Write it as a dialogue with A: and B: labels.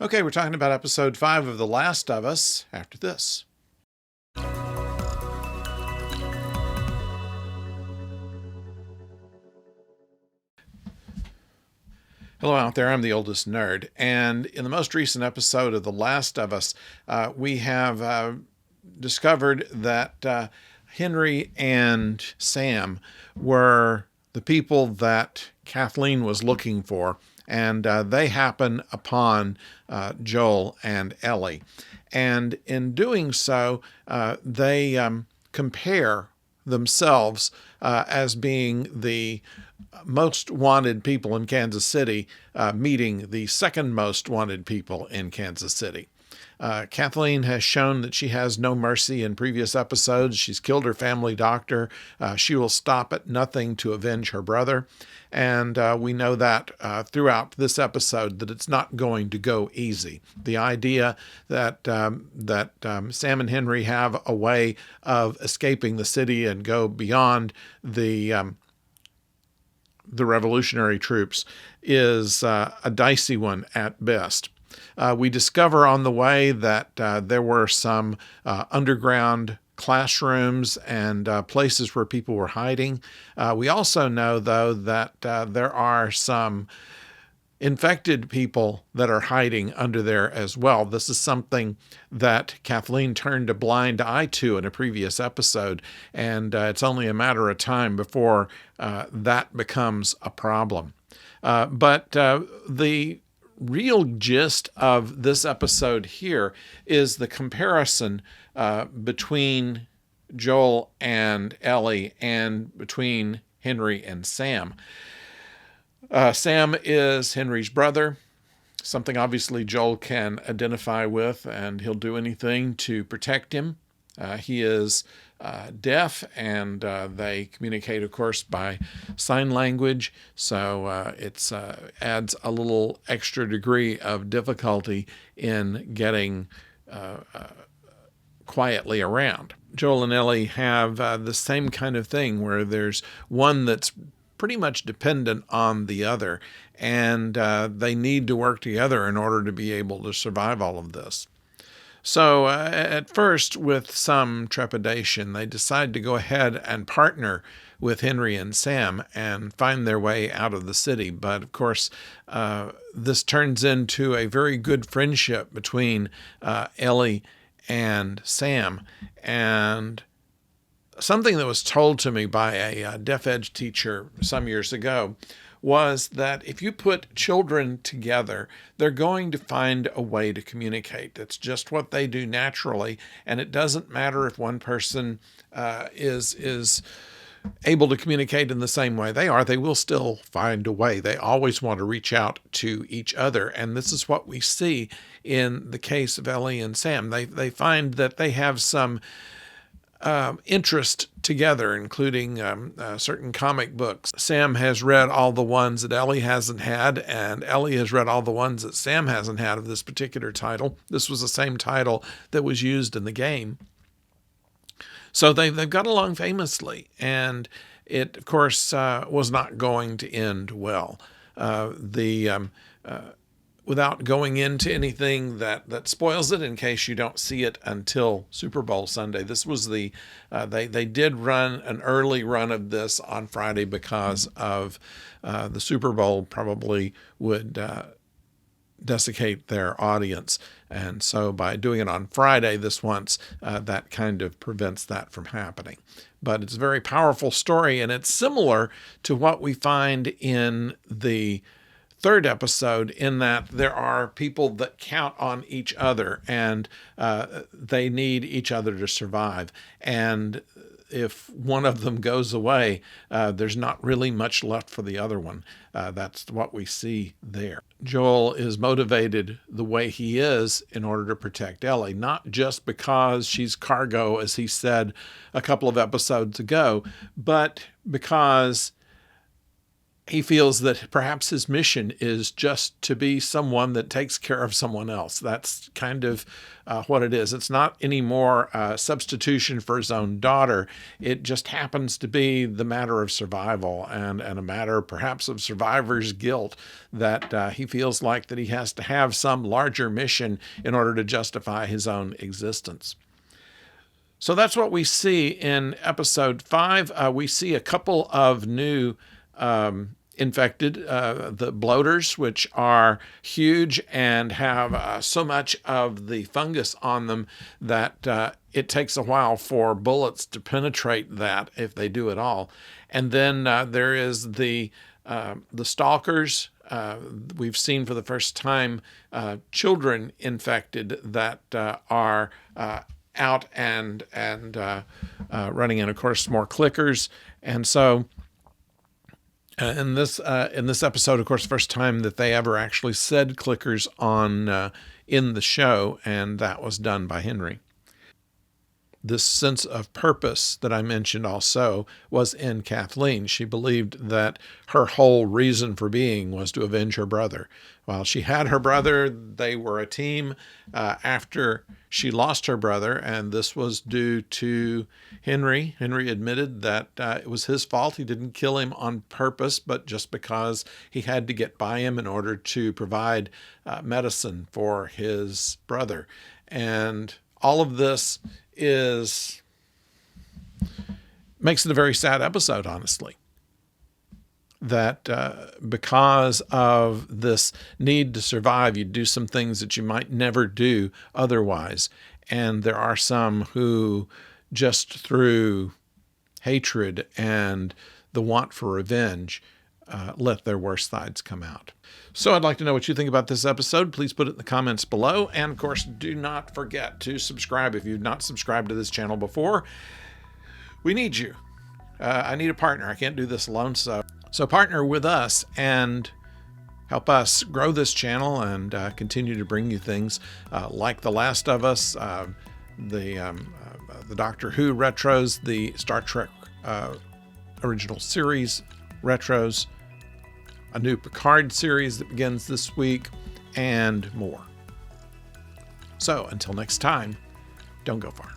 A: Okay, we're talking about episode 5 of The Last of Us after this. Hello out there, I'm the oldest nerd, and in the most recent episode of The Last of Us, we have discovered that Henry and Sam were the people that Kathleen was looking for, and they happen upon Joel and Ellie. And in doing so, they compare themselves as being the most wanted people in Kansas City, meeting the second most wanted people in Kansas City. Kathleen has shown that she has no mercy in previous episodes. She's killed her family doctor. She will stop at nothing to avenge her brother. And we know that throughout this episode that it's not going to go easy. The idea that Sam and Henry have a way of escaping the city and go beyond the revolutionary troops is a dicey one at best. We discover on the way that there were some underground classrooms and places where people were hiding. We also know, though, that there are some infected people that are hiding under there as well. This is something that Kathleen turned a blind eye to in a previous episode, and it's only a matter of time before that becomes a problem. But the real gist of this episode here is the comparison between Joel and Ellie and between Henry and Sam. Sam is Henry's brother, something obviously Joel can identify with, and he'll do anything to protect him. He is deaf, and they communicate, of course, by sign language, so it adds a little extra degree of difficulty in getting quietly around. Joel and Ellie have the same kind of thing where there's one that's pretty much dependent on the other, and they need to work together in order to be able to survive all of this. So at first, with some trepidation, they decide to go ahead and partner with Henry and Sam and find their way out of the city. But of course, this turns into a very good friendship between Ellie and Sam. And something that was told to me by a deaf ed teacher some years ago was that if you put children together, they're going to find a way to communicate. That's just what they do naturally, and it doesn't matter if one person is able to communicate in the same way they are. They will still find a way. They always want to reach out to each other, and this is what we see in the case of Ellie and Sam. They find that they have some interest together, including certain comic books. Sam has read all the ones that Ellie hasn't had, and Ellie has read all the ones that Sam hasn't had of this particular title. This was the same title that was used in the game. So they've got along famously, and it, of course, was not going to end well. Without going into anything that spoils it, in case you don't see it until Super Bowl Sunday. This was they did run an early run of this on Friday because of the Super Bowl probably would desiccate their audience. And so by doing it on Friday this once, that kind of prevents that from happening. But it's a very powerful story, and it's similar to what we find in the third episode, in that there are people that count on each other, and they need each other to survive. And if one of them goes away, there's not really much left for the other one. That's what we see there. Joel is motivated the way he is in order to protect Ellie, not just because she's cargo, as he said a couple of episodes ago, but because he feels that perhaps his mission is just to be someone that takes care of someone else. That's kind of what it is. It's not anymore a substitution for his own daughter. It just happens to be the matter of survival and a matter perhaps of survivor's guilt that he feels like that he has to have some larger mission in order to justify his own existence. So that's what we see in episode 5. We see a couple of new infected, the bloaters, which are huge and have so much of the fungus on them that it takes a while for bullets to penetrate that, if they do at all. And then there is the stalkers. We've seen for the first time children infected that are out and running, and of course more clickers. And so in this episode, of course, first time that they ever actually said clickers on in the show, and that was done by Henry. This sense of purpose that I mentioned also was in Kathleen. She believed that her whole reason for being was to avenge her brother. While she had her brother, they were a team after she lost her brother, and this was due to Henry. Henry admitted that it was his fault. He didn't kill him on purpose, but just because he had to get by him in order to provide medicine for his brother. And all of this makes it a very sad episode, honestly. That because of this need to survive, you do some things that you might never do otherwise. And there are some who, just through hatred and the want for revenge, let their worst sides come out. So I'd like to know what you think about this episode. Please put it in the comments below. And of course, do not forget to subscribe if you've not subscribed to this channel before. We need you. I need a partner. I can't do this alone. So partner with us and help us grow this channel and continue to bring you things like The Last of Us, the Doctor Who retros, the Star Trek original series retros, a new Picard series that begins this week, and more. So until next time, don't go far.